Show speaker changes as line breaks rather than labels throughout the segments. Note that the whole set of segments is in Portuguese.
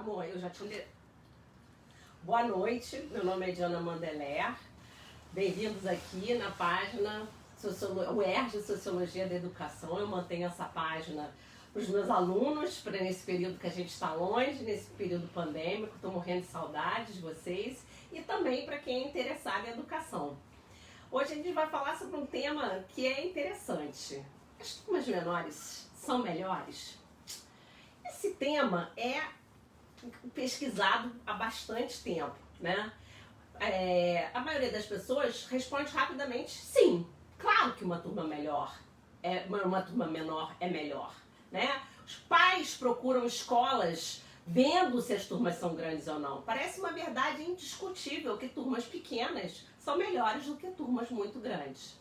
bom, eu já te... Boa noite, meu nome é Diana Mandeler. Bem-vindos aqui na página UERJ Sociologia da Educação. Eu mantenho essa página para os meus alunos, para nesse período que a gente está longe, nesse período pandêmico, estou morrendo de saudades de vocês, e também para quem é interessado em educação. Hoje a gente vai falar sobre um tema que é interessante. As turmas menores são melhores? Esse tema é pesquisado há bastante tempo, né? A maioria das pessoas responde rapidamente sim. Claro que uma turma menor é melhor, né? Os pais procuram escolas vendo se as turmas são grandes ou não. Parece uma verdade indiscutível que turmas pequenas são melhores do que turmas muito grandes.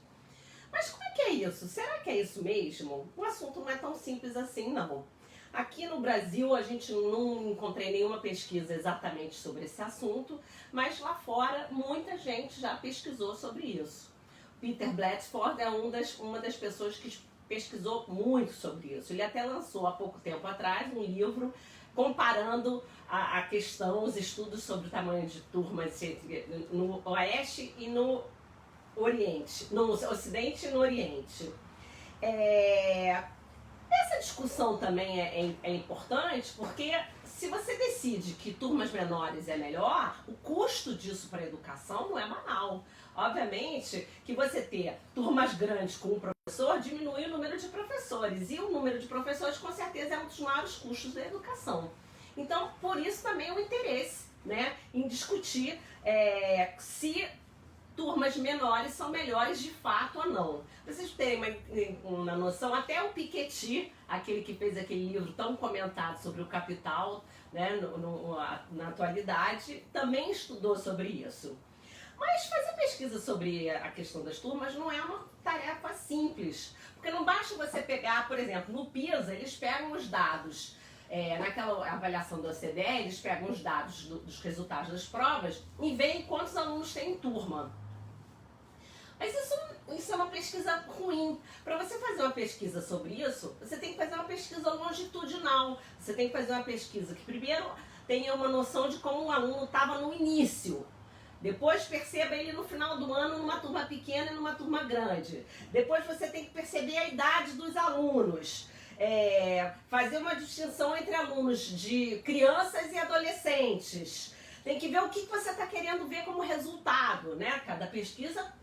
Mas como é que é isso? Será que é isso mesmo? O assunto não é tão simples assim, não. Aqui no Brasil a gente não encontrei nenhuma pesquisa exatamente sobre esse assunto, mas lá fora muita gente já pesquisou sobre isso. Peter Blattsford é uma das pessoas que pesquisou muito sobre isso. Ele até lançou há pouco tempo atrás um livro comparando a questão, os estudos sobre o tamanho de turmas no Oeste e no Oriente, no Ocidente e no Oriente. Essa discussão também é importante porque se você decide que turmas menores é melhor, o custo disso para a educação não é banal. Obviamente que você ter turmas grandes com um professor diminui o número de professores, e o número de professores com certeza é um dos maiores custos da educação. Então, por isso também o interesse, né, em discutir se turmas menores são melhores de fato ou não. Pra vocês terem uma noção, até o Piketty, aquele que fez aquele livro tão comentado sobre o Capital, né, na atualidade, também estudou sobre isso. Mas fazer pesquisa sobre a questão das turmas não é uma tarefa simples, porque não basta você pegar, por exemplo, no PISA, eles pegam os dados, naquela avaliação da OCDE, eles pegam os dados dos resultados das provas e veem quantos alunos tem em turma. Mas isso é uma pesquisa ruim. Para você fazer uma pesquisa sobre isso, você tem que fazer uma pesquisa longitudinal. Você tem que fazer uma pesquisa que primeiro tenha uma noção de como o aluno estava no início. Depois perceba ele no final do ano numa turma pequena e numa turma grande. Depois você tem que perceber a idade dos alunos. Fazer uma distinção entre alunos de crianças e adolescentes. Tem que ver o que você está querendo ver como resultado, né? Cada pesquisa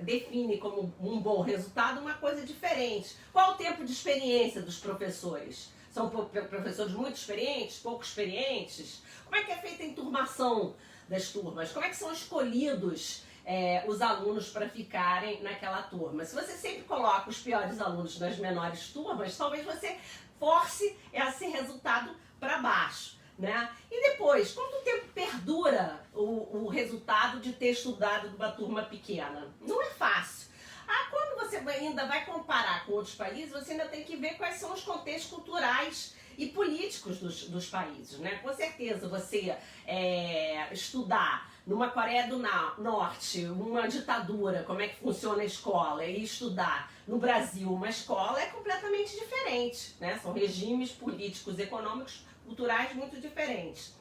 define como um bom resultado uma coisa diferente. Qual o tempo de experiência dos professores? São professores muito experientes, pouco experientes? Como é que é feita a enturmação das turmas? Como é que são escolhidos os alunos para ficarem naquela turma? Se você sempre coloca os piores alunos nas menores turmas, talvez você force esse resultado para baixo, né? E depois, quanto tempo perdura o resultado de ter estudado numa turma pequena? Não é fácil. Quando você ainda vai comparar com outros países, você ainda tem que ver quais são os contextos culturais e políticos dos países, né? Com certeza você estudar numa Coreia do Norte, uma ditadura, como é que funciona a escola, e estudar no Brasil uma escola é completamente diferente, né? São regimes políticos, econômicos, culturais muito diferentes.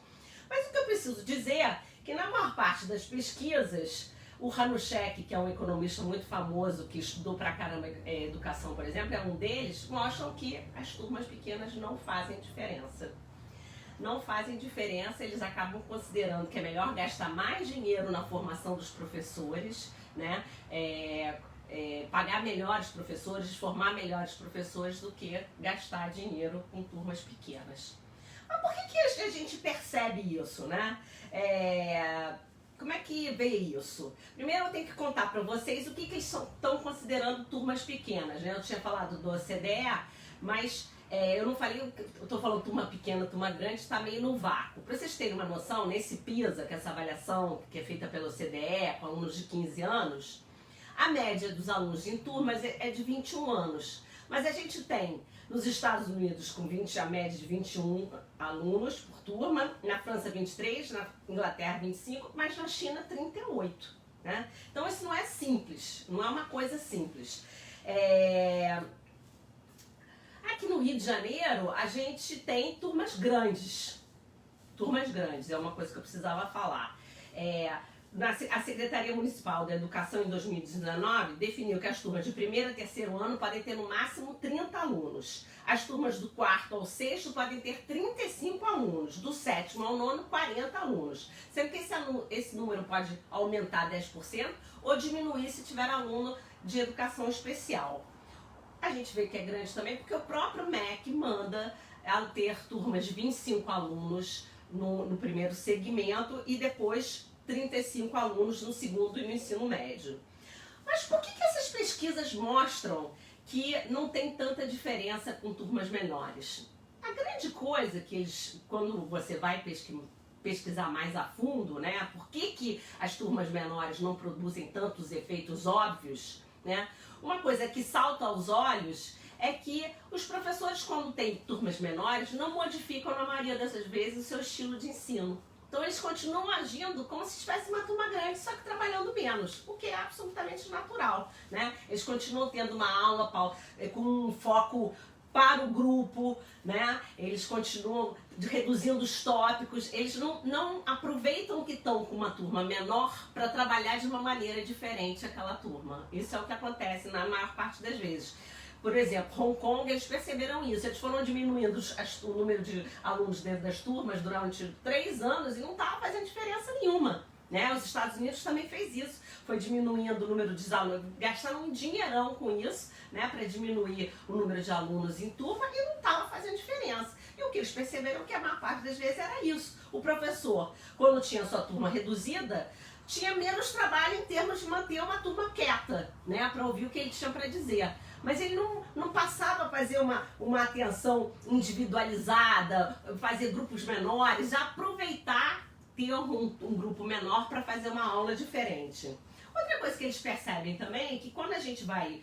Mas o que eu preciso dizer é que na maior parte das pesquisas, o Hanushek, que é um economista muito famoso, que estudou pra caramba educação, por exemplo, é um deles, mostram que as turmas pequenas não fazem diferença. Não fazem diferença, eles acabam considerando que é melhor gastar mais dinheiro na formação dos professores, né? Pagar melhores professores, formar melhores professores do que gastar dinheiro em turmas pequenas. Mas por que a gente percebe isso, né? Como é que vê isso? Primeiro eu tenho que contar para vocês o que eles estão considerando turmas pequenas, né? Eu tinha falado do OCDE, mas eu não falei, eu estou falando turma pequena, turma grande, está meio no vácuo. Para vocês terem uma noção, nesse PISA, que é essa avaliação que é feita pelo OCDE, com alunos de 15 anos, a média dos alunos em turmas é de 21 anos. Mas a gente tem nos Estados Unidos a média de 21 alunos por turma, na França 23, na Inglaterra 25, mas na China 38. Né? Então isso não é simples, não é uma coisa simples. Aqui no Rio de Janeiro a gente tem turmas grandes. turmas grandes, é uma coisa que eu precisava falar. A Secretaria Municipal da Educação em 2019 definiu que as turmas de primeiro e terceiro ano podem ter no máximo 30 alunos. As turmas do quarto ao sexto podem ter 35 alunos, do sétimo ao nono, 40 alunos. Sendo que esse número pode aumentar 10% ou diminuir se tiver aluno de educação especial. A gente vê que é grande também porque o próprio MEC manda ter turmas de 25 alunos no primeiro segmento e depois 35 alunos no segundo e no ensino médio. Mas por que essas pesquisas mostram que não tem tanta diferença com turmas menores? A grande coisa que eles, quando você vai pesquisar mais a fundo, né, por que as turmas menores não produzem tantos efeitos óbvios, né? Uma coisa que salta aos olhos é que os professores, quando têm turmas menores, não modificam, na maioria dessas vezes, o seu estilo de ensino. Então eles continuam agindo como se tivesse uma turma grande, só que trabalhando menos, o que é absolutamente natural, né? Eles continuam tendo uma aula com um foco para o grupo, né? Eles continuam reduzindo os tópicos, eles não aproveitam que estão com uma turma menor para trabalhar de uma maneira diferente aquela turma. Isso é o que acontece na maior parte das vezes. Por exemplo, Hong Kong, eles perceberam isso. Eles foram diminuindo o número de alunos dentro das turmas durante 3 anos e não estava fazendo diferença nenhuma, né? Os Estados Unidos também fez isso. Foi diminuindo o número de alunos, gastaram um dinheirão com isso, né, para diminuir o número de alunos em turma e não estava fazendo diferença. E o que eles perceberam que a maior parte das vezes era isso. O professor, quando tinha sua turma reduzida, tinha menos trabalho em termos de manter uma turma quieta, né, para ouvir o que ele tinha para dizer. Mas ele não passava a fazer uma atenção individualizada, fazer grupos menores, aproveitar ter um grupo menor para fazer uma aula diferente. Outra coisa que eles percebem também é que quando a gente vai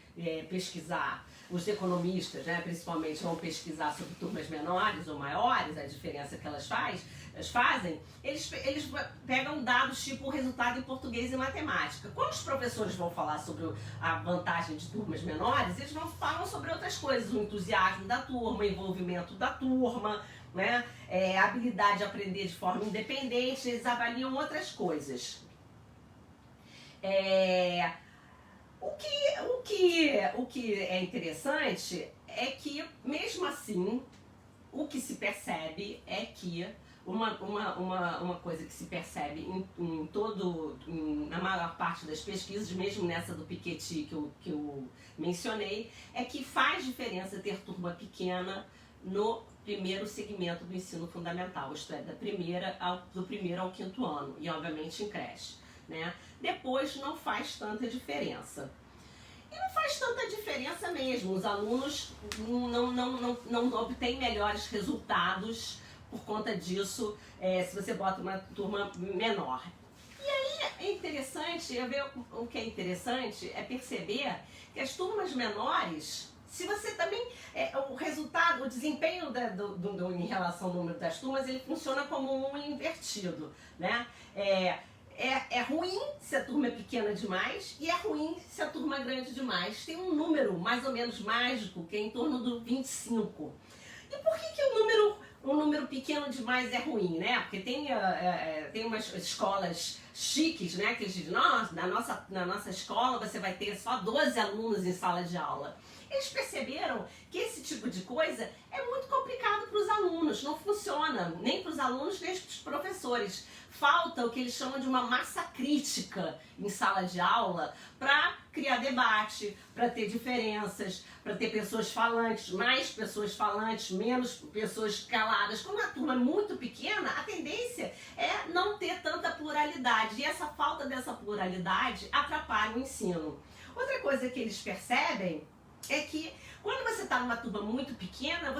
pesquisar, os economistas, né, principalmente, vão pesquisar sobre turmas menores ou maiores, a diferença que elas fazem, eles pegam dados tipo o resultado em português e matemática. Quando os professores vão falar sobre a vantagem de turmas menores, eles falam sobre outras coisas, o entusiasmo da turma, o envolvimento da turma, né, a habilidade de aprender de forma independente, eles avaliam outras coisas. O que é interessante é que, mesmo assim, o que se percebe é que uma coisa que se percebe na maior parte das pesquisas, mesmo nessa do Piketty que eu mencionei, é que faz diferença ter turma pequena no primeiro segmento do ensino fundamental, isto é, do primeiro ao 5º ano, e obviamente em creche, né? Depois não faz tanta diferença. E não faz tanta diferença mesmo, os alunos não obtêm melhores resultados por conta disso, se você bota uma turma menor. E aí é interessante, o que é interessante é perceber que as turmas menores, se você também, o desempenho em relação ao número das turmas, ele funciona como um invertido, né? É ruim se a turma é pequena demais e é ruim se a turma é grande demais. Tem um número mais ou menos mágico que é em torno do 25. E por que um número pequeno demais é ruim, né? Porque tem umas escolas chiques, né? Que dizem, na nossa escola você vai ter só 12 alunos em sala de aula. Eles perceberam que esse tipo de coisa é muito complicado para os alunos, não funciona, nem para os alunos, nem para os professores. Falta o que eles chamam de uma massa crítica em sala de aula para criar debate, para ter diferenças, para ter pessoas falantes, mais pessoas falantes, menos pessoas caladas. Como a turma é muito pequena, a tendência é não ter tanta pluralidade, e essa falta dessa pluralidade atrapalha o ensino. Outra coisa que eles percebem é que quando você está numa turma muito pequena,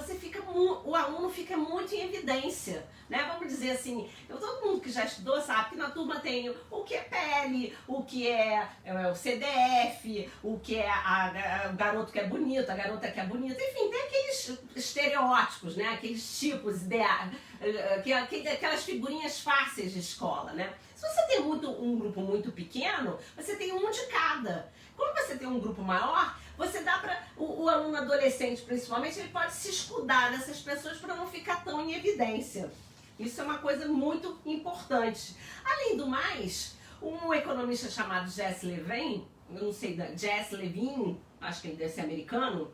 o aluno fica muito em evidência, né? Vamos dizer assim, todo mundo que já estudou sabe que na turma tem o que é pele, o que é o CDF, o que é o garoto que é bonito, a garota que é bonita, enfim, tem aqueles estereótipos, né? Aqueles tipos ideais, aquelas figurinhas fáceis de escola, né? Se você tem um grupo muito pequeno, você tem um de cada. Quando você tem um grupo maior, você dá para o aluno adolescente, principalmente, ele pode se escudar dessas pessoas para não ficar tão em evidência. Isso é uma coisa muito importante. Além do mais, um economista chamado Jesse Levin, eu não sei, Jesse Levin, acho que ele deve ser americano,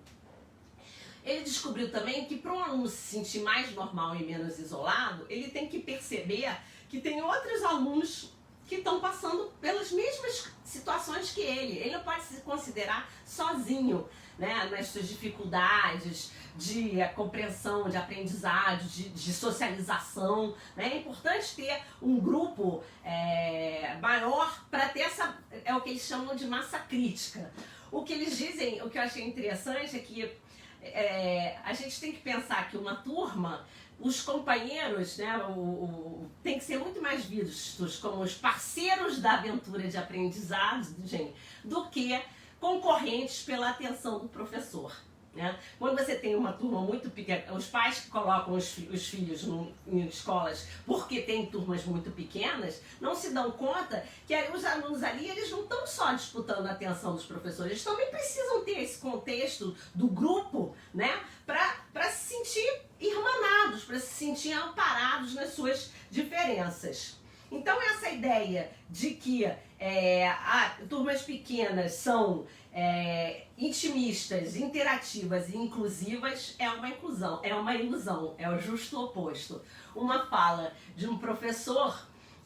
ele descobriu também que para um aluno se sentir mais normal e menos isolado, ele tem que perceber que tem outros alunos que estão passando pelas mesmas situações que ele. Ele não pode se considerar sozinho, né, nas suas dificuldades de compreensão, de aprendizado, de socialização, né? É importante ter um grupo maior para ter essa, é o que eles chamam de massa crítica. O que eles dizem, o que eu achei interessante é que a gente tem que pensar que uma turma, os companheiros, né, tem que ser muito mais vistos como os parceiros da aventura de aprendizado, gente, do que concorrentes pela atenção do professor. Né? Quando você tem uma turma muito pequena, os pais que colocam os filhos em escolas porque tem turmas muito pequenas, não se dão conta que os alunos ali, eles não estão só disputando a atenção dos professores, eles também precisam ter esse contexto do grupo, né, para se sentir irmanados, para se sentir amparados nas suas diferenças. Então essa ideia de que turmas pequenas são intimistas, interativas e inclusivas é uma ilusão, é o justo oposto. Uma fala de um professor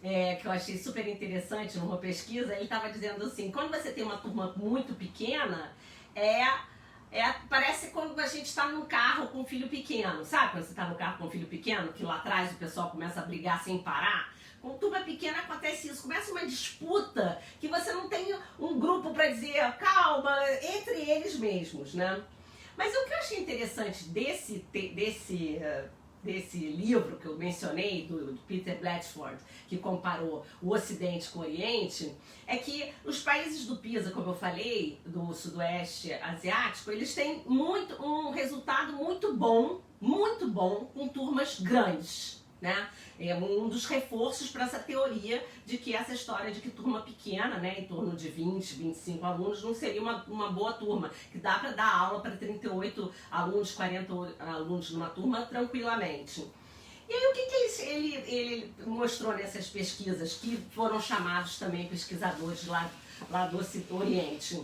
que eu achei super interessante numa pesquisa, ele estava dizendo assim, quando você tem uma turma muito pequena, parece quando a gente está num carro com um filho pequeno, sabe? Quando você está no carro com um filho pequeno, que lá atrás o pessoal começa a brigar sem parar. Com turma pequena acontece isso, começa uma disputa que você não tem um grupo para dizer calma, entre eles mesmos, né? Mas o que eu achei interessante desse livro que eu mencionei, do Peter Blatchford, que comparou o Ocidente com o Oriente, é que os países do PISA, como eu falei, do Sudoeste Asiático, eles têm um resultado muito bom com turmas grandes. Né? É um dos reforços para essa teoria de que essa história de que turma pequena, né, em torno de 20, 25 alunos, não seria uma boa turma, que dá para dar aula para 38 alunos, 40 alunos numa turma tranquilamente. E aí o que ele mostrou nessas pesquisas, que foram chamados também pesquisadores lá do Oriente?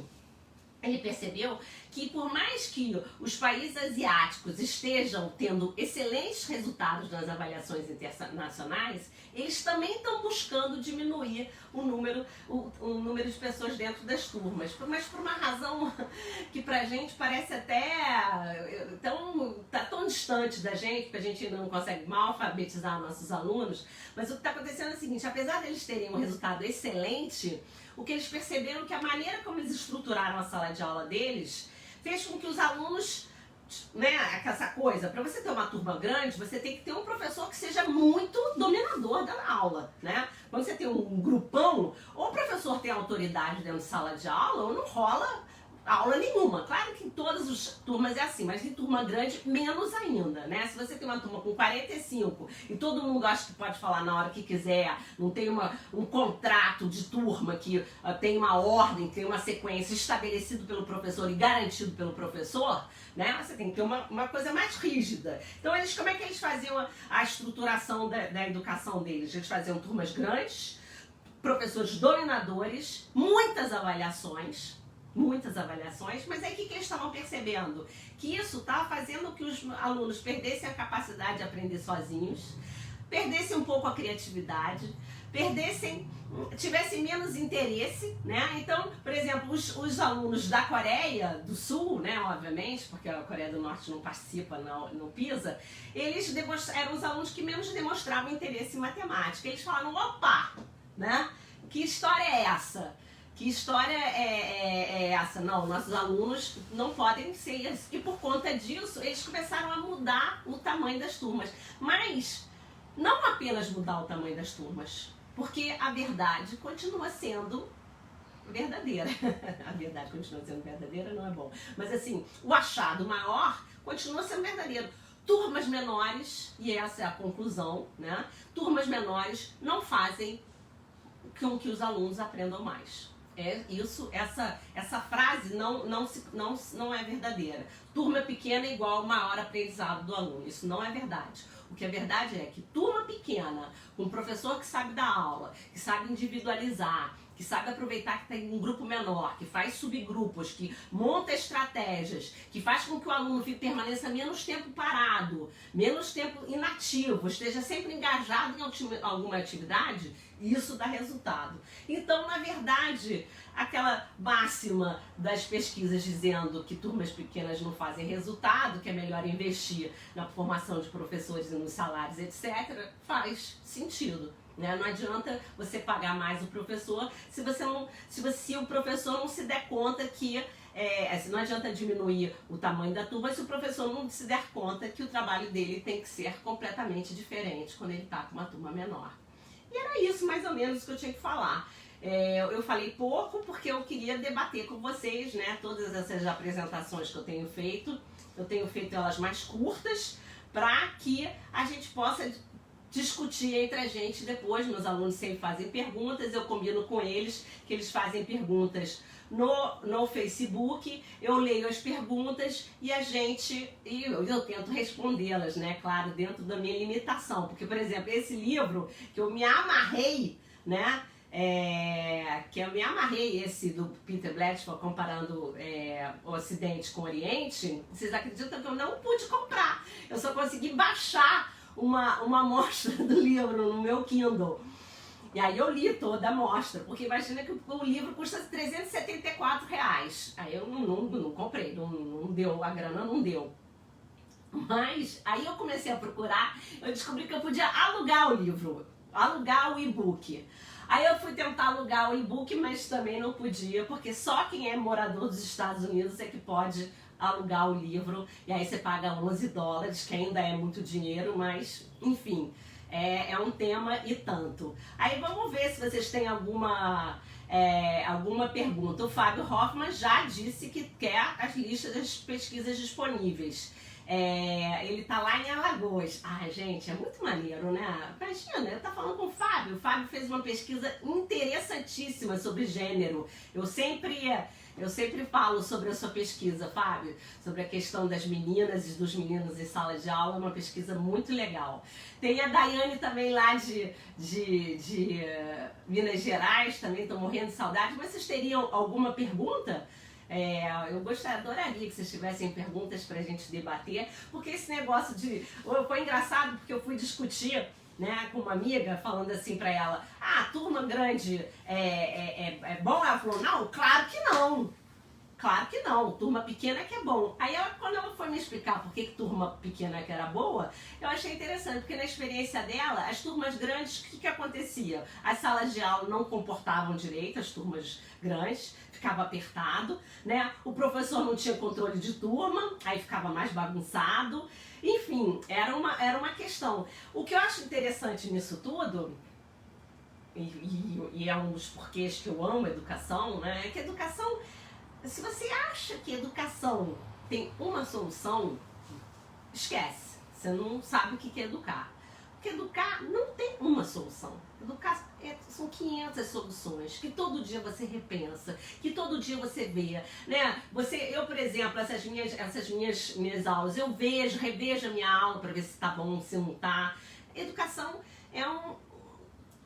Ele percebeu que por mais que os países asiáticos estejam tendo excelentes resultados nas avaliações internacionais, eles também estão buscando diminuir o número de pessoas dentro das turmas. Mas por uma razão que pra gente parece até tão distante da gente, que a gente ainda não consegue mal alfabetizar nossos alunos, mas o que está acontecendo é o seguinte, apesar de eles terem um resultado excelente, o que eles perceberam é que a maneira como eles estruturaram a sala de aula deles fez com que os alunos, né, essa coisa, para você ter uma turma grande, você tem que ter um professor que seja muito dominador da aula, né? Quando você tem um grupão, ou o professor tem autoridade dentro de sala de aula, ou não rola aula nenhuma. Claro que em todas as turmas é assim, mas em turma grande, menos ainda, né? Se você tem uma turma com 45 e todo mundo acha que pode falar na hora que quiser, não tem um contrato de turma que tem uma ordem, tem uma sequência estabelecido pelo professor e garantido pelo professor, né? Você tem que ter uma coisa mais rígida. Então, como é que eles faziam a estruturação da educação deles? Eles faziam turmas grandes, professores dominadores, muitas avaliações, mas aí o que eles estavam percebendo? Que isso estava fazendo que os alunos perdessem a capacidade de aprender sozinhos, perdessem um pouco a criatividade, tivessem menos interesse, né? Então, por exemplo, os alunos da Coreia do Sul, né, obviamente, porque a Coreia do Norte não participa no PISA, eles eram os alunos que menos demonstravam interesse em matemática. Eles falaram, opa, né? Que história é essa? Que história é essa? Não, nossos alunos não podem ser isso. E por conta disso, eles começaram a mudar o tamanho das turmas. Mas não apenas mudar o tamanho das turmas, porque a verdade continua sendo verdadeira. A verdade continua sendo verdadeira, não é bom. Mas assim, o achado maior continua sendo verdadeiro. Turmas menores, e essa é a conclusão, né? Turmas menores não fazem com que os alunos aprendam mais. Essa frase não é verdadeira. Turma pequena é igual ao maior aprendizado do aluno. Isso não é verdade. O que é verdade é que turma pequena funciona, com um professor que sabe dar aula, que sabe individualizar, que sabe aproveitar que tem um grupo menor, que faz subgrupos, que monta estratégias, que faz com que o aluno permaneça menos tempo parado, menos tempo inativo, esteja sempre engajado em alguma atividade, isso dá resultado. Então, na verdade, aquela máxima das pesquisas dizendo que turmas pequenas não fazem resultado, que é melhor investir na formação de professores e nos salários, etc., faz sentido. Né? Não adianta você pagar mais o professor se o professor não se der conta que não adianta diminuir o tamanho da turma se o professor não se der conta que o trabalho dele tem que ser completamente diferente quando ele está com uma turma menor. E era isso mais ou menos que eu tinha que falar. Eu falei pouco porque eu queria debater com vocês, né? Todas essas apresentações que eu tenho feito elas mais curtas para que a gente possa discutir entre a gente depois. Meus alunos sempre fazem perguntas, eu combino com eles que eles fazem perguntas no Facebook, eu leio as perguntas e eu tento respondê-las, né? Claro, dentro da minha limitação, porque, por exemplo, esse livro que eu me amarrei, né? Esse do Peter Blatchford comparando o Ocidente com o Oriente, vocês acreditam que eu não pude comprar, eu só consegui baixar uma amostra do livro no meu Kindle. E aí eu li toda a amostra, porque imagina que o livro custa R$374. Aí eu não comprei, não deu, a grana não deu. Mas aí eu comecei a procurar, eu descobri que eu podia alugar o livro, alugar o e-book. Aí eu fui tentar alugar o e-book, mas também não podia, porque só quem é morador dos Estados Unidos é que pode alugar o livro, e aí você paga $11, que ainda é muito dinheiro, mas enfim, é um tema e tanto. Aí vamos ver se vocês têm alguma pergunta. O Fábio Hoffman já disse que quer as listas das pesquisas disponíveis. Ele tá lá em Alagoas. Ai, gente, é muito maneiro, né? Imagina, eu tô falando com o Fábio. O Fábio fez uma pesquisa interessantíssima sobre gênero. Eu sempre falo sobre a sua pesquisa, Fábio, sobre a questão das meninas e dos meninos em sala de aula, é uma pesquisa muito legal. Tem a Daiane também lá de Minas Gerais, também estou morrendo de saudade, mas vocês teriam alguma pergunta? Eu adoraria que vocês tivessem perguntas pra gente debater, porque esse negócio foi engraçado porque eu fui discutir, né, com uma amiga, falando assim pra ela, turma grande é bom? Ela falou, não, claro que não. Claro que não, turma pequena que é bom. Aí quando ela foi me explicar por que turma pequena que era boa, eu achei interessante, porque na experiência dela, as turmas grandes, o que acontecia? As salas de aula não comportavam direito, as turmas grandes, ficava apertado, né? O professor não tinha controle de turma, aí ficava mais bagunçado. Enfim, era uma questão. O que eu acho interessante nisso tudo, e é um dos porquês que eu amo educação, né? É que educação, se você acha que educação tem uma solução, esquece. Você não sabe o que é educar. Porque educar não tem uma solução. Educar são 500 soluções que todo dia você repensa, que todo dia você vê, né? Eu, por exemplo, essas minhas aulas, eu revejo a minha aula para ver se tá bom, se não tá. Educação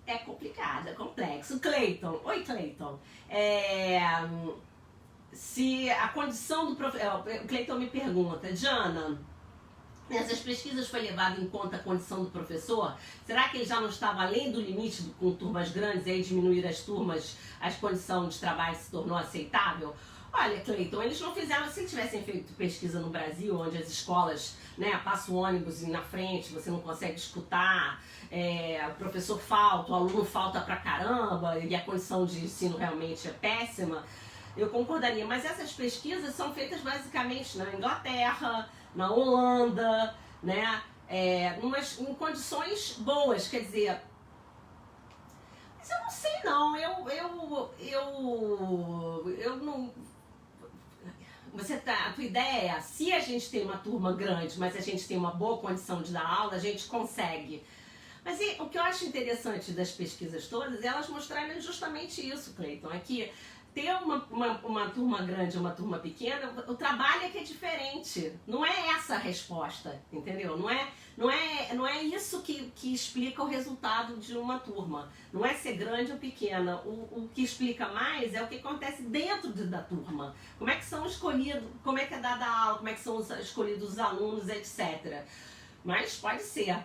é complicado, é complexo. Cleiton, oi Cleiton. Se a condição do professor, o Cleiton me pergunta, Diana, nessas pesquisas foi levada em conta a condição do professor? Será que ele já não estava além do limite com turmas grandes e aí diminuir as turmas, a condição de trabalho se tornou aceitável? Olha, Cleiton, eles não fizeram, se tivessem feito pesquisa no Brasil, onde as escolas, né, passa o ônibus na frente, você não consegue escutar, o professor falta, o aluno falta pra caramba e a condição de ensino realmente é péssima, eu concordaria. Mas essas pesquisas são feitas basicamente na Inglaterra, na Holanda, né, em condições boas, quer dizer, mas eu não sei não, eu não, a tua ideia, se a gente tem uma turma grande, mas a gente tem uma boa condição de dar aula, a gente consegue. Mas o que eu acho interessante das pesquisas todas é elas mostrarem justamente isso, Cleiton, é que ter uma turma grande e uma turma pequena, o trabalho é que é diferente. Não é essa a resposta, entendeu? Não é isso que explica o resultado de uma turma. Não é ser grande ou pequena. O que explica mais é o que acontece dentro da turma. Como é que são escolhidos, como é que é dada a aula, como é que são escolhidos os alunos, etc. Mas pode ser.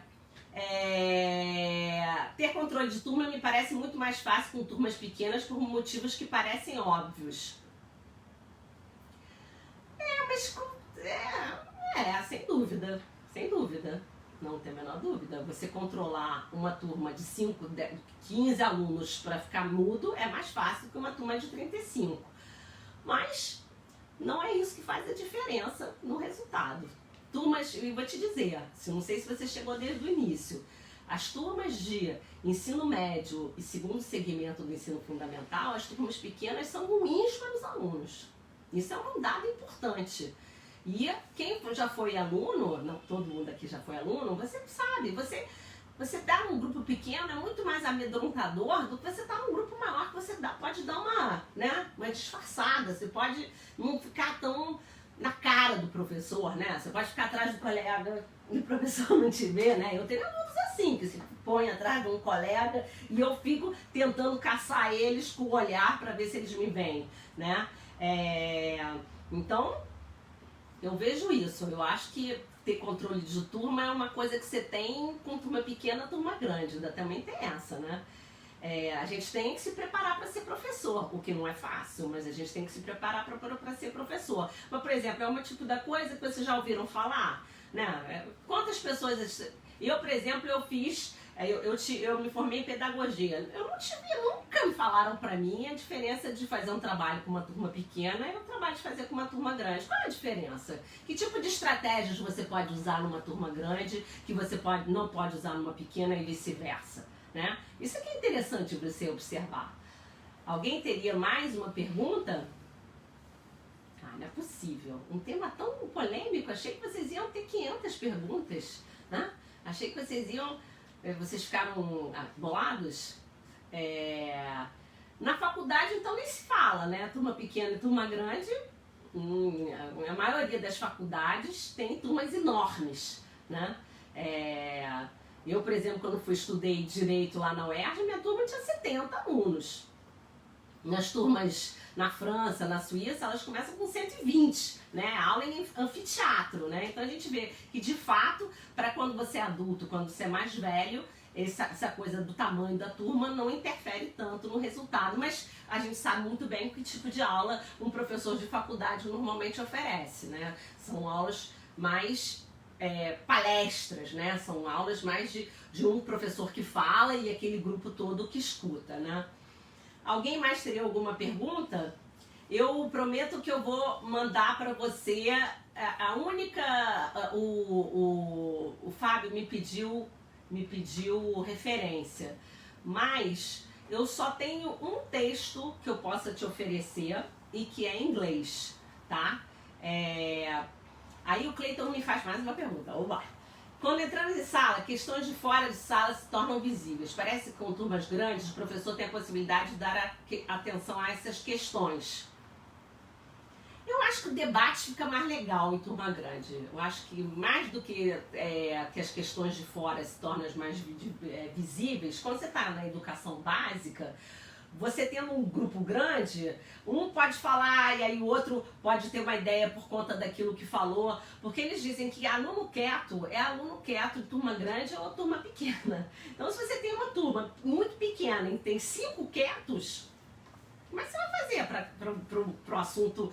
Ter controle de turma me parece muito mais fácil com turmas pequenas por motivos que parecem óbvios. Sem dúvida, sem dúvida. Não tem a menor dúvida. Você controlar uma turma de 5, 15 alunos para ficar mudo é mais fácil que uma turma de 35. Mas não é isso que faz a diferença no resultado. Turmas, eu vou te dizer, não sei se você chegou desde o início, as turmas de ensino médio e segundo segmento do ensino fundamental, as turmas pequenas são ruins para os alunos. Isso é um dado importante. E quem já foi aluno, não todo mundo aqui já foi aluno, você sabe, você dá num grupo pequeno é muito mais amedrontador do que você tá num grupo maior, que você pode dar uma disfarçada, você pode não ficar tão na cara do professor, né? Você pode ficar atrás do colega e o professor não te vê, né? Eu tenho alunos assim, que se põem atrás de um colega e eu fico tentando caçar eles com o olhar para ver se eles me veem, né? Então, eu vejo isso. Eu acho que ter controle de turma é uma coisa que você tem com turma pequena, turma grande. Ainda também tem essa, né? A gente tem que se preparar para ser professor, o que não é fácil, mas a gente tem que se preparar para ser professor. Mas, por exemplo, é um tipo da coisa que vocês já ouviram falar, né? Quantas pessoas... Eu, por exemplo, eu me formei em pedagogia. Nunca me falaram para mim a diferença de fazer um trabalho com uma turma pequena e um trabalho de fazer com uma turma grande. Qual é a diferença? Que tipo de estratégias você pode usar numa turma grande que você não pode usar numa pequena e vice-versa? Né? Isso aqui é interessante você observar. Alguém teria mais uma pergunta? Não é possível. Um tema tão polêmico, achei que vocês iam ter 500 perguntas, né? Achei que vocês ficaram bolados. Na faculdade, então, nem se fala, né? Turma pequena e turma grande, a maioria das faculdades tem turmas enormes, né? Eu, por exemplo, quando estudei Direito lá na UERJ, minha turma tinha 70 alunos. Nas turmas na França, na Suíça, elas começam com 120, né? Aula em anfiteatro, né? Então a gente vê que, de fato, para quando você é adulto, quando você é mais velho, essa coisa do tamanho da turma não interfere tanto no resultado, mas a gente sabe muito bem que tipo de aula um professor de faculdade normalmente oferece, né? São aulas mais... palestras, né? São aulas mais de um professor que fala e aquele grupo todo que escuta, né? Alguém mais teria alguma pergunta? Eu prometo que eu vou mandar para você o Fábio me pediu referência, mas eu só tenho um texto que eu possa te oferecer e que é em inglês, tá? Aí o Cleiton me faz mais uma pergunta. Oba. Quando entramos em sala, questões de fora de sala se tornam visíveis. Parece que com turmas grandes, o professor tem a possibilidade de dar atenção a essas questões. Eu acho que o debate fica mais legal em turma grande. Eu acho que mais do que as questões de fora se tornam mais visíveis, quando você está na educação básica, você tendo um grupo grande, um pode falar e aí o outro pode ter uma ideia por conta daquilo que falou, porque eles dizem que aluno quieto é aluno quieto em turma grande ou turma pequena. Então, se você tem uma turma muito pequena e tem 5 quietos, como é que você vai fazer para o assunto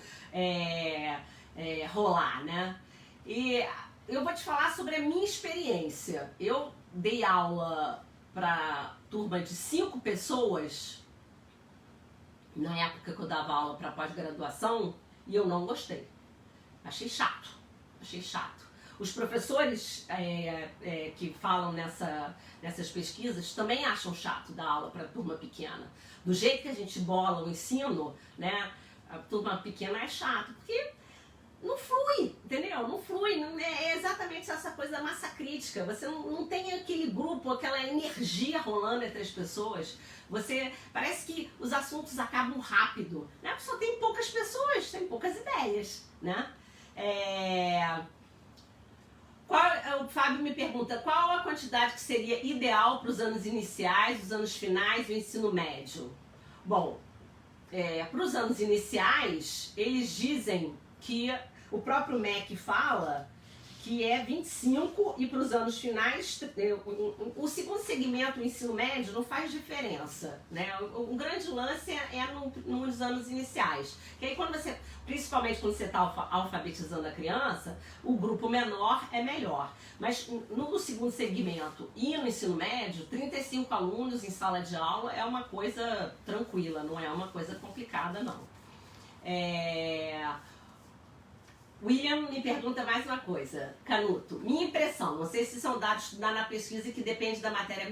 rolar, né? E eu vou te falar sobre a minha experiência. Eu dei aula para turma de 5 pessoas na época que eu dava aula para pós-graduação e eu não gostei. Achei chato. Os professores que falam nessas pesquisas também acham chato dar aula para turma pequena. Do jeito que a gente bola o ensino, né, a turma pequena é chato, porque não flui, entendeu? Não flui, não é exatamente essa coisa da massa crítica. Você não tem aquele grupo, aquela energia rolando entre as pessoas. Você parece que os assuntos acabam rápido, né? Porque só tem poucas pessoas, tem poucas ideias, né? O Fábio me pergunta qual a quantidade que seria ideal para os anos iniciais, os anos finais e o ensino médio. Bom, para os anos iniciais, eles dizem que o próprio MEC fala que é 25 e para os anos finais, o segundo segmento, o ensino médio, não faz diferença, né? O grande lance nos anos iniciais. Que aí quando você, principalmente quando você está alfabetizando a criança, o grupo menor é melhor. Mas no segundo segmento e no ensino médio, 35 alunos em sala de aula é uma coisa tranquila, não é uma coisa complicada, não. William me pergunta mais uma coisa. Canuto, minha impressão, não sei se são dados estudados na pesquisa que depende da matéria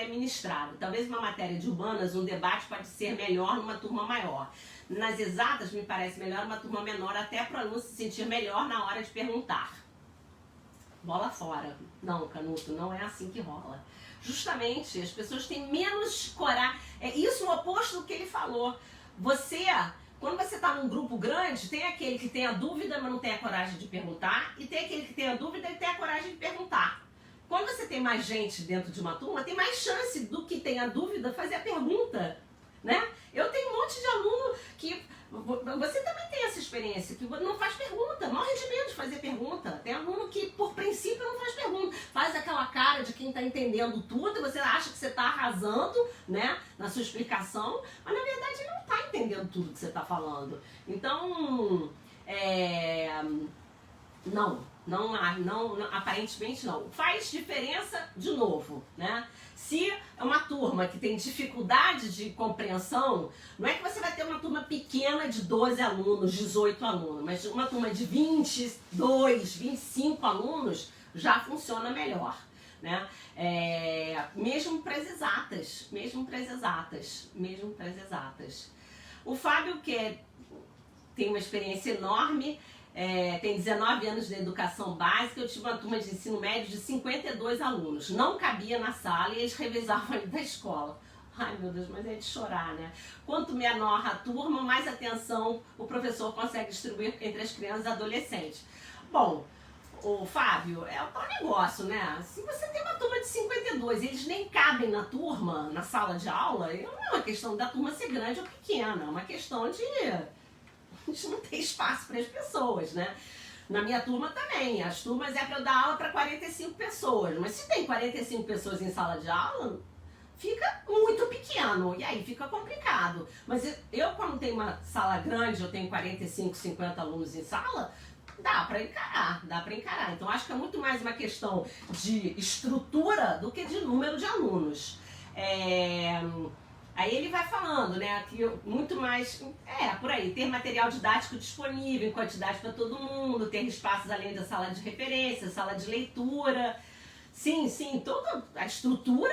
ministrada. Talvez uma matéria de humanas, um debate pode ser melhor numa turma maior. Nas exatas, me parece melhor uma turma menor, até para o aluno se sentir melhor na hora de perguntar. Bola fora. Não, Canuto, não é assim que rola. Justamente, as pessoas têm menos coragem. É isso o oposto do que ele falou. Quando você está num grupo grande, tem aquele que tem a dúvida, mas não tem a coragem de perguntar, e tem aquele que tem a dúvida e tem a coragem de perguntar. Quando você tem mais gente dentro de uma turma, tem mais chance do que tem a dúvida fazer a pergunta, né? Eu tenho um monte de aluno que... Você também tem essa experiência, que não faz pergunta, morre de medo de fazer pergunta. Tem aluno que, por princípio, não faz pergunta. Faz aquela cara de quem está entendendo tudo e você acha que você está arrasando, né, na sua explicação, mas na verdade ele não está entendendo tudo que você está falando. Então, não, aparentemente não. Faz diferença de novo, né? Se é uma turma que tem dificuldade de compreensão, não é que você vai ter uma turma pequena de 12 alunos, 18 alunos, mas uma turma de 22, 25 alunos já funciona melhor, né? Mesmo para as exatas. O Fábio, que tem uma experiência enorme, tem 19 anos de educação básica, eu tive uma turma de ensino médio de 52 alunos. Não cabia na sala e eles revezavam ali da escola. Ai, meu Deus, mas é de chorar, né? Quanto menor a turma, mais atenção o professor consegue distribuir entre as crianças e adolescentes. Bom, o Fábio, é o tal negócio, né? Se você tem uma turma de 52 e eles nem cabem na turma, na sala de aula, não é uma questão da turma ser grande ou pequena, é uma questão de... A gente não tem espaço para as pessoas, né? Na minha turma também, as turmas é para eu dar aula para 45 pessoas, mas se tem 45 pessoas em sala de aula, fica muito pequeno, e aí fica complicado. Mas eu quando tenho uma sala grande, eu tenho 45, 50 alunos em sala, dá para encarar. Então acho que é muito mais uma questão de estrutura do que de número de alunos. Aí ele vai falando, né, que muito mais, por aí, ter material didático disponível em quantidade para todo mundo, ter espaços além da sala de referência, sala de leitura. Sim, toda a estrutura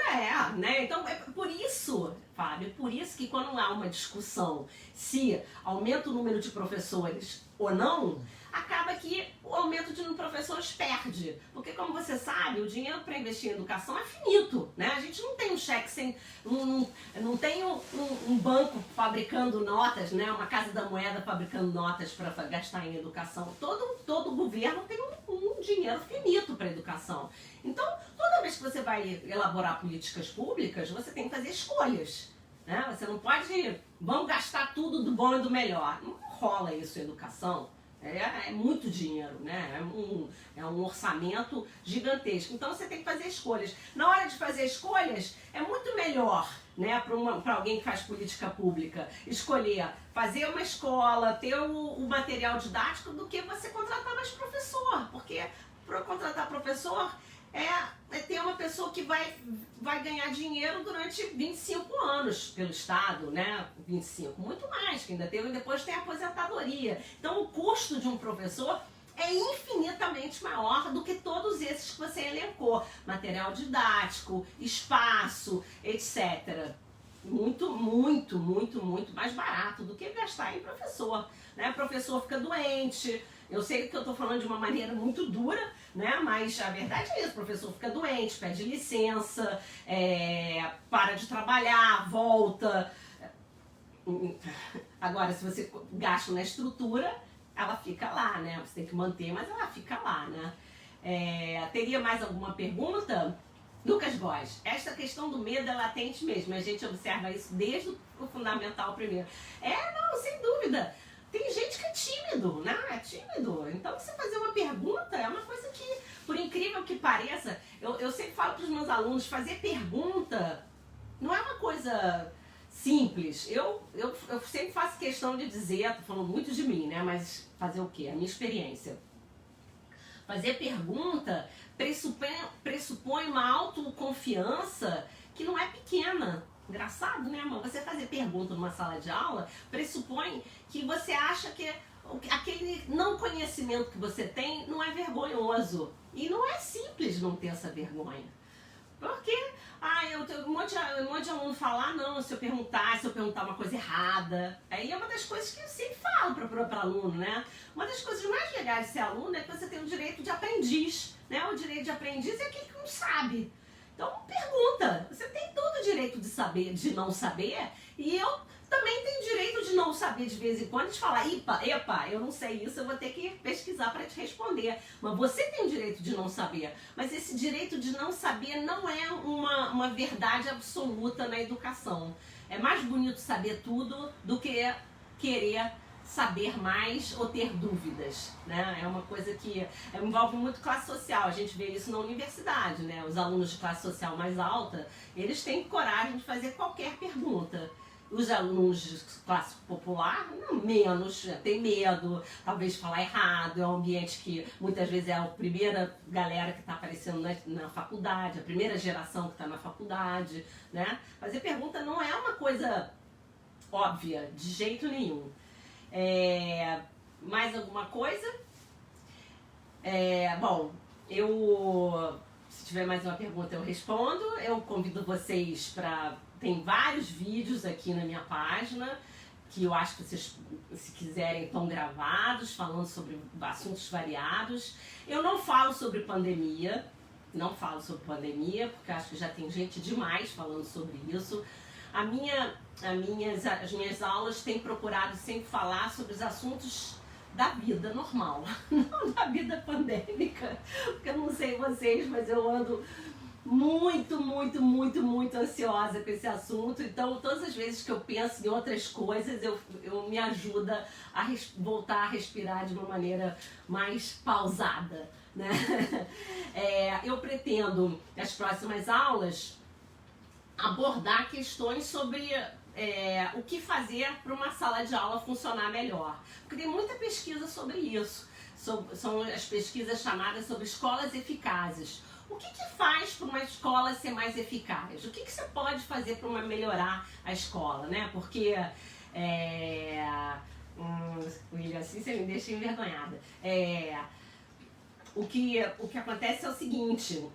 né? Então é por isso, Fábio, por isso que quando há uma discussão se aumenta o número de professores ou não, acaba que o aumento de professores perde. Porque, como você sabe, o dinheiro para investir em educação é finito, né? A gente não tem um cheque sem... Não tem um banco fabricando notas, né? Uma casa da moeda fabricando notas para gastar em educação. Todo governo tem um dinheiro finito para educação. Então, toda vez que você vai elaborar políticas públicas, você tem que fazer escolhas, né? Você não pode... Vamos gastar tudo do bom e do melhor. Não rola isso em educação. É muito dinheiro, né? É um orçamento gigantesco. Então você tem que fazer escolhas. Na hora de fazer escolhas, é muito melhor, né, para alguém que faz política pública, escolher fazer uma escola, ter o material didático, do que você contratar mais professor. Porque para contratar professor é ter uma pessoa que vai ganhar dinheiro durante 25 anos pelo Estado, né? 25, muito mais, que ainda tem, e depois tem a aposentadoria. Então o custo de um professor é infinitamente maior do que todos esses que você elencou. Material didático, espaço, etc. muito mais barato do que gastar em professor, né? O professor fica doente. Eu sei que eu tô falando de uma maneira muito dura, né? Mas a verdade é isso, o professor fica doente, pede licença, para de trabalhar, volta. Agora, se você gasta na estrutura, ela fica lá, né? Você tem que manter, mas ela fica lá, né? Teria mais alguma pergunta? Lucas Góes, esta questão do medo é latente mesmo, a gente observa isso desde o fundamental primeiro. Não, sem dúvida. Tem gente que é tímido, né? É tímido. Então você fazer uma pergunta é uma coisa que, por incrível que pareça, eu sempre falo para os meus alunos, fazer pergunta não é uma coisa simples. Eu sempre faço questão de dizer, tô falando muito de mim, né? Mas fazer o quê? A minha experiência. Fazer pergunta pressupõe uma autoconfiança que não é pequena. Engraçado, né, amor? Você fazer pergunta numa sala de aula pressupõe que você acha que aquele não conhecimento que você tem não é vergonhoso. E não é simples não ter essa vergonha. Porque, eu tenho um monte de aluno falar, não, se eu perguntar uma coisa errada. Aí é uma das coisas que eu sempre falo para aluno, né? Uma das coisas mais legais de ser aluno é que você tem o direito de aprendiz, né? O direito de aprendiz é aquele que não sabe. Então, pergunta. Você tem todo o direito de saber, de não saber, e eu também tenho direito de não saber de vez em quando, de falar, epa, eu não sei isso, eu vou ter que pesquisar para te responder. Mas você tem o direito de não saber. Mas esse direito de não saber não é uma verdade absoluta na educação. É mais bonito saber tudo do que querer saber mais ou ter dúvidas, né? É uma coisa que envolve muito classe social. A gente vê isso na universidade, né? Os alunos de classe social mais alta, eles têm coragem de fazer qualquer pergunta. Os alunos de classe popular, menos, tem medo, talvez falar errado, é um ambiente que muitas vezes é a primeira galera que está aparecendo na faculdade, a primeira geração que está na faculdade, né? Fazer pergunta não é uma coisa óbvia, de jeito nenhum. Mais alguma coisa? Bom, se tiver mais uma pergunta eu respondo. Eu convido vocês para... Tem vários vídeos aqui na minha página que eu acho que vocês, se quiserem, estão gravados, falando sobre assuntos variados. Eu não falo sobre pandemia, porque acho que já tem gente demais falando sobre isso. As minhas aulas têm procurado sempre falar sobre os assuntos da vida normal, não da vida pandêmica, porque eu não sei vocês, mas eu ando muito ansiosa com esse assunto. Então, todas as vezes que eu penso em outras coisas, eu me ajuda a voltar a respirar de uma maneira mais pausada, né? Eu pretendo, nas próximas aulas, abordar questões sobre o que fazer para uma sala de aula funcionar melhor. Porque tem muita pesquisa sobre isso. São as pesquisas chamadas sobre escolas eficazes. O que faz para uma escola ser mais eficaz? O que você pode fazer para melhorar a escola, né? Porque, William, assim você me deixa envergonhada. O que acontece é o seguinte...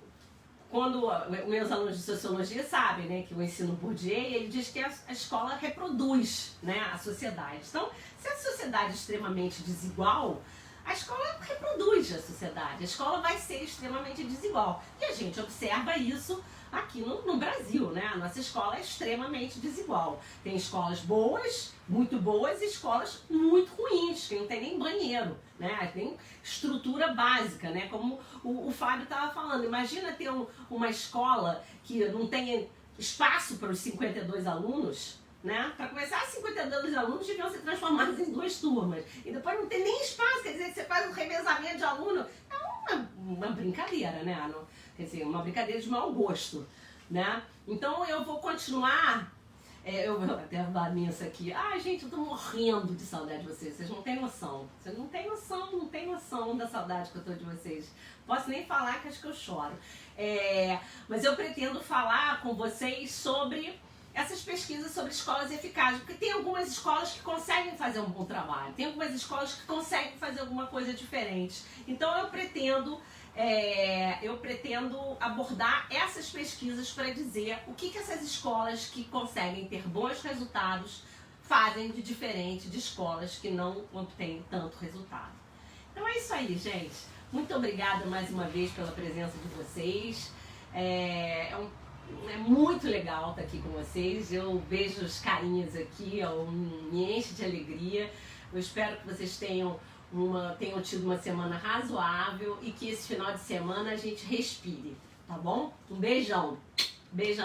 Quando meus alunos de sociologia sabem, né, que eu ensino Bourdieu, ele diz que a escola reproduz, né, a sociedade. Então, se a sociedade é extremamente desigual, a escola reproduz a sociedade. A escola vai ser extremamente desigual. E a gente observa isso aqui no Brasil, né? A nossa escola é extremamente desigual. Tem escolas boas, muito boas, e escolas muito ruins, que não tem nem banheiro, né? Tem estrutura básica, né? Como o Fábio estava falando. Imagina ter uma escola que não tem espaço para os 52 alunos, né? Para começar, 52 alunos deviam ser transformados em 2 turmas. E depois não tem nem espaço, quer dizer, que você faz um revezamento de aluno. É uma brincadeira, né? Quer dizer, uma brincadeira de mau gosto, né? Então eu vou continuar. Eu vou até dar nisso aqui. Gente, eu tô morrendo de saudade de vocês. Vocês não têm noção. Vocês não têm noção da saudade que eu tô de vocês. Posso nem falar, que acho que eu choro. Mas eu pretendo falar com vocês sobre essas pesquisas sobre escolas eficazes, porque tem algumas escolas que conseguem fazer um bom trabalho, tem algumas escolas que conseguem fazer alguma coisa diferente. Então eu pretendo eu pretendo abordar essas pesquisas para dizer o que essas escolas que conseguem ter bons resultados fazem de diferente de escolas que não obtêm tanto resultado. Então é isso aí, gente. Muito obrigada mais uma vez pela presença de vocês. É muito legal estar aqui com vocês. Eu vejo os carinhas aqui, me enche de alegria. Eu espero que vocês tenham tido uma semana razoável e que esse final de semana a gente respire, tá bom? Um beijão. Beijão.